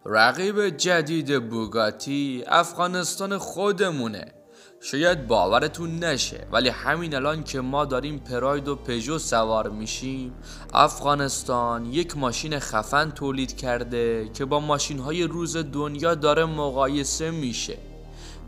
رقیب جدید بوگاتی افغانستان خودمونه. شاید باورتون نشه ولی همین الان که ما داریم پراید و پژو سوار میشیم، افغانستان یک ماشین خفن تولید کرده که با ماشین‌های روز دنیا داره مقایسه میشه.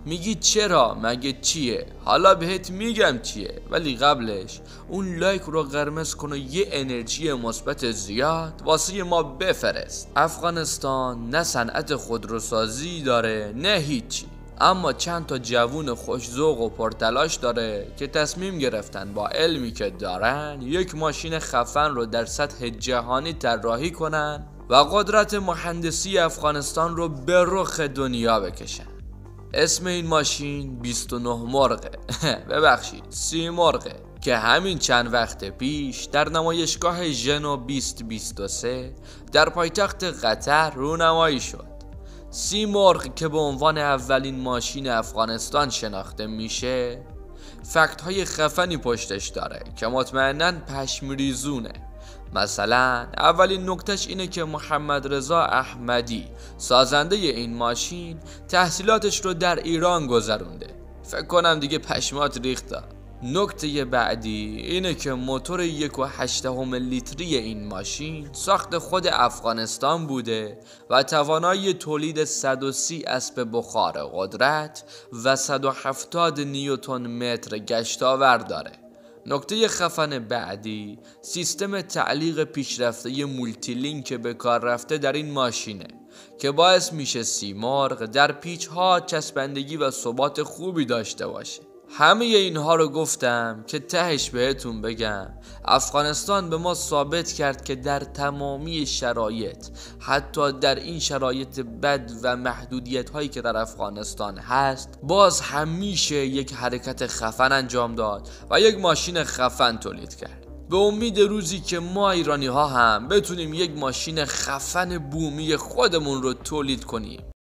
میگی چرا؟ مگه چیه؟ حالا بهت میگم چیه، ولی قبلش اون لایک رو قرمز کن و یه انرژی مثبت زیاد واسه ما بفرست. افغانستان نه صنعت خودروسازی داره نه هیچی، اما چند تا جوون خوش‌ذوق و پرتلاش داره که تصمیم گرفتن با علمی که دارن یک ماشین خفن رو در سطح جهانی طراحی کنن و قدرت مهندسی افغانستان رو به رخ دنیا بکشن. اسم این ماشین 29 مرغه ببخشید 30 مرغه که همین چند وقت پیش در نمایشگاه ژنو 2023 در پایتخت قطر رونمایی شد. 30 مرغ که به عنوان اولین ماشین افغانستان شناخته میشه، فکت های خفنی پشتش داره که مطمئناً پشمریزونه. مثلا اولین نکتهش اینه که محمد رضا احمدی سازنده این ماشین تحصیلاتش رو در ایران گذرونده. فکر کنم دیگه پشمات ریخته. نکته بعدی اینه که موتور 1.8 لیتری این ماشین ساخت خود افغانستان بوده و توانایی تولید 130 اسب بخار قدرت و 170 نیوتن متر گشتاور داره. نکته خفن بعدی سیستم تعلیق پیشرفته مولتی لینک به کار رفته در این ماشینه که باعث میشه 30 مرغ در پیچ ها چسبندگی و ثبات خوبی داشته باشه. همه اینها رو گفتم که تهش بهتون بگم افغانستان به ما ثابت کرد که در تمامی شرایط، حتی در این شرایط بد و محدودیت هایی که در افغانستان هست، باز همیشه یک حرکت خفن انجام داد و یک ماشین خفن تولید کرد. به امید روزی که ما ایرانی ها هم بتونیم یک ماشین خفن بومی خودمون رو تولید کنیم